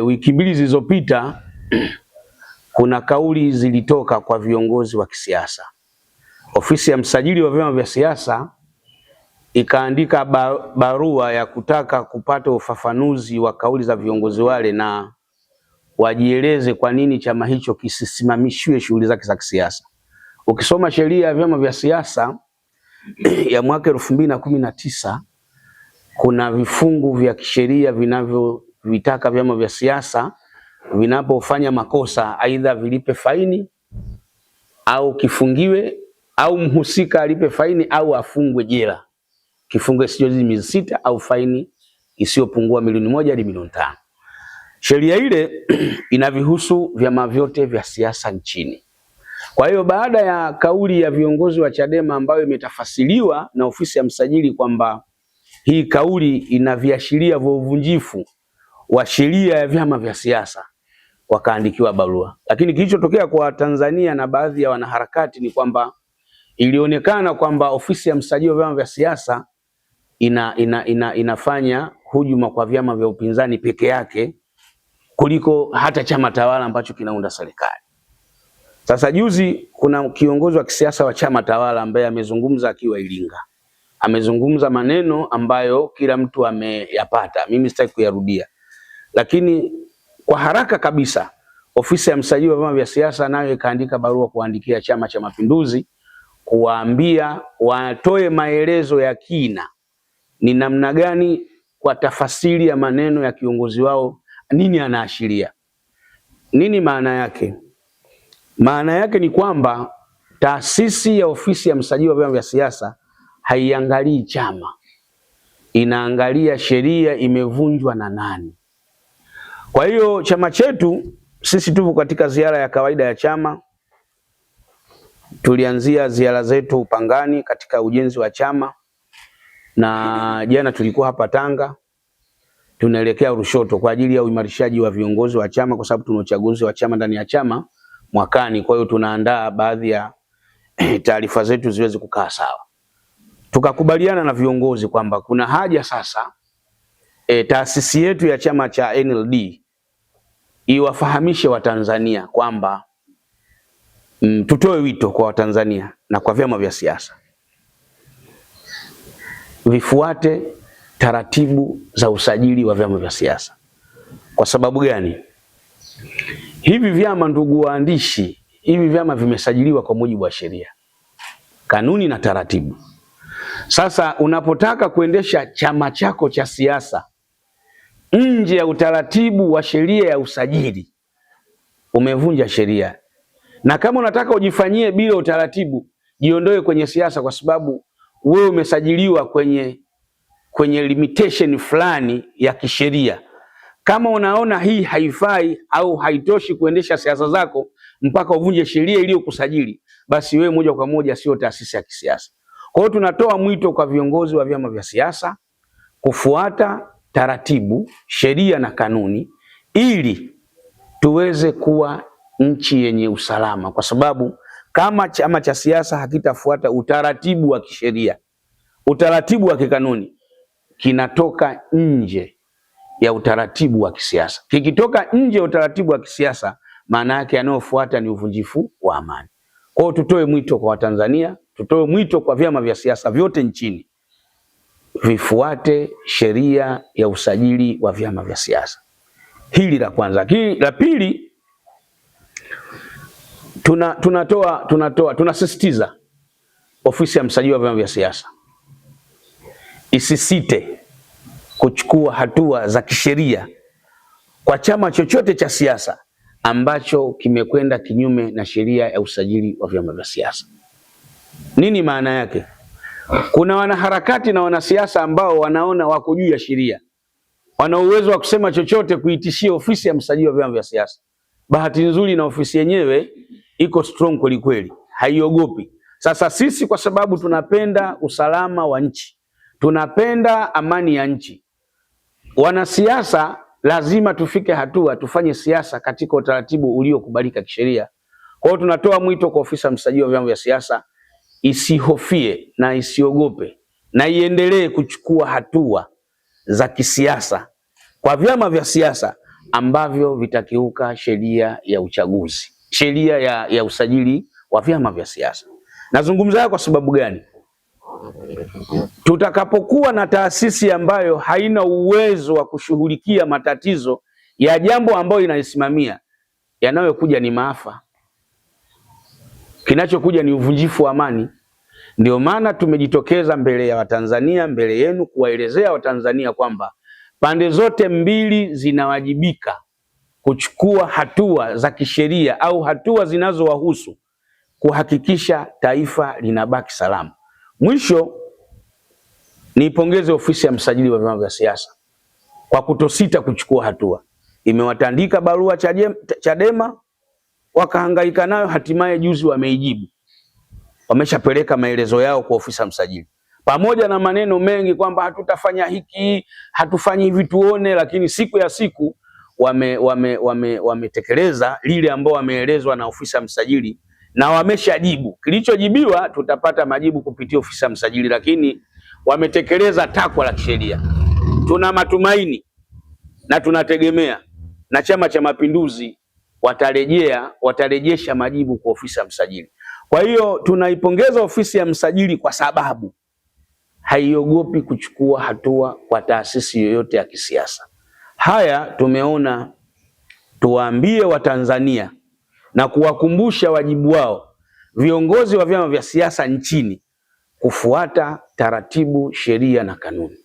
Wiki mbili zilizopita kuna kauli zilitoka kwa viongozi wa kisiasa. Ofisi ya msajili wa vyama vya siasa ikaandika barua ya kutaka kupata ufafanuzi wa kauli za viongozi wale na wajieleze kwa nini chama hicho kisisimamishiwe shughuli zake za kisiasa. Ukisoma sheria ya vyama vya siasa ya mwaka 2019 kuna vifungu vya kisheria vinavyovitaka vyama vya siasa vinapofanya makosa aidha vilipe faini au kifungiwe au mhusika alipe faini au afungwe jela. Kifungo isiyozidi miezi 6 au faini isiyopungua milioni 1 hadi milioni 5. Sheria ile inavihusu vyama vyote vya siasa nchini. Kwa hiyo baada ya kauli ya viongozi wa Chadema ambayo imetafasiriwa na ofisi ya msajili kwamba hii kauli inaviashiria vya uvunjifu wa sheria ya vyama vya siasa, wakaandikiwa barua. Lakini kilichotokea kwa Tanzania na baadhi ya wanaharakati ni kwamba ilionekana kwamba ofisi ya msajili wa vyama vya siasa inafanya hujuma kwa vyama vya upinzani peke yake kuliko hata chama tawala ambacho kinaunda serikali. Sasa juzi kuna kiongozi wa kisiasa wa chama tawala ambaye amezungumza akiwa Iringa. Amezungumza maneno ambayo kila mtu ameyapata. Mimi sitaki kuyarudia. Lakini kwa haraka kabisa ofisi ya msajili wa vyama vya siasa nayo ikaandika barua kuandikia Chama cha Mapinduzi kuwaambia watoe maelezo ya kina ni namna gani kwa tafasiri ya maneno ya kiongozi wao nini anaashiria. Nini maana yake? Maana yake ni kwamba taasisi ya ofisi ya msajili wa vyama vya siasa haiangalii chama, inaangalia sheria imevunjwa na nani. Kwa hiyo chama chetu sisi tupo katika ziara ya kawaida ya chama. Tulianzia ziara zetu Upangani katika ujenzi wa chama, na jana tulikuwa hapa Tanga. Tunaelekea Lushoto kwa ajili ya uimarishaji wa viongozi wa chama, kwa sababu tuna uchaguzi wa chama ndani ya chama mwakani. Kwa hiyo tunaandaa baadhi ya taarifa zetu ziweze kukaa sawa. Tukakubaliana na viongozi kwamba kuna haja sasa taasisi yetu ya chama cha NLD iwafahamishe Watanzania kwamba tutoe wito kwa Watanzania na kwa vyama vya siasa vifuate taratibu za usajili wa vyama vya siasa. Kwa sababu gani? Hivi vyama, ndugu waandishi, hivi vyama vimesajiliwa kwa mujibu wa sheria, kanuni na taratibu. Sasa unapotaka kuendesha chama chako cha siasa nje ya utaratibu wa sheria ya usajili, umevunja sheria. Na kama unataka ujifanyie bila utaratibu, jiondoe kwenye siasa, kwa sababu wewe umesajiliwa kwenye limitation fulani ya kisheria. Kama unaona hii haifai au haitoshi kuendesha siasa zako mpaka uvunje sheria iliyokusajili, basi wewe moja kwa moja sio taasisi ya kisiasa. Kwa hiyo tunatoa mwito kwa viongozi wa vyama vya siasa kufuata taratibu, sheria na kanuni ili tuweze kuwa nchi yenye usalama, kwa sababu kama chama cha siasa hakitafuata utaratibu wa kisheria, utaratibu wa kikanuni, kinatoka nje ya utaratibu wa kisiasa. Kikitoka nje ya utaratibu wa kisiasa, maana yake yanayofuata ni uvunjifu wa amani. Kwa hiyo tutoe mwito kwa Watanzania, tutoe mwito kwa vyama vya siasa vyote nchini vifuate sheria ya usajili wa vyama vya siasa. Hili la kwanza. La pili, tunasisitiza ofisi ya msajili wa vyama vya siasa isisite kuchukua hatua za kisheria kwa chama chochote cha siasa ambacho kimekwenda kinyume na sheria ya usajili wa vyama vya siasa. Nini maana yake? Kuna wanaharakati na wanasiasa ambao wanaona wako juu ya sheria, wana uwezo wa kusema chochote kuitishia ofisi ya msajili wa vyama vya siasa. Bahati nzuri na ofisi yenyewe iko strong kweli kweli, haiogopi. Sasa sisi kwa sababu tunapenda usalama wa nchi, tunapenda amani ya nchi, wanasiasa lazima tufike hatua tufanye siasa katika utaratibu uliokubalika kisheria. Kwa hiyo tunatoa mwito kwa ofisi ya msajili wa vyama vya siasa isihofie na isiogope na iendelee kuchukua hatua za kisiasa kwa vyama vya siasa ambavyo vitakiuka sheria ya uchaguzi, sheria ya usajili wa vyama vya siasa. Nazungumza haya kwa sababu gani? Tutakapokuwa na taasisi ambayo haina uwezo wa kushughulikia matatizo ya jambo ambayo inaisimamia, yanayokuja ni maafa, kinachokuja ni uvunjifu wa amani. Ndio maana tumejitokeza mbele ya Watanzania, mbele yenu, kuwaelezea Watanzania kwamba pande zote mbili zinawajibika kuchukua hatua za kisheria au hatua zinazowahusu kuhakikisha taifa linabaki salama. Mwisho, niipongeze ofisi ya msajili wa vyama vya siasa kwa kutosita kuchukua hatua. Imewatandika barua Chadema, wakahangaika nayo, hatimaye juzi wameijibu. Wameshapeleka maelezo yao kwa ofisi ya msajili, pamoja na maneno mengi kwamba hatutafanya hiki, hatufanyi hivi tuone, lakini siku ya siku wametekeleza lile ambao wameelezwa na ofisi ya msajili na wameshajibu. Kilichojibiwa tutapata majibu kupitia ofisi ya msajili, lakini wametekeleza takwa la kisheria. Tuna matumaini na tunategemea na Chama cha Mapinduzi watarejesha majibu kwa ofisi ya msajili. Kwa hiyo tunaipongeza ofisi ya msajili kwa sababu haiogopi kuchukua hatua kwa taasisi yoyote ya kisiasa. Haya tumeona tuwaambie Watanzania na kuwakumbusha wajibu wao viongozi wa vyama vya siasa nchini kufuata taratibu, sheria na kanuni.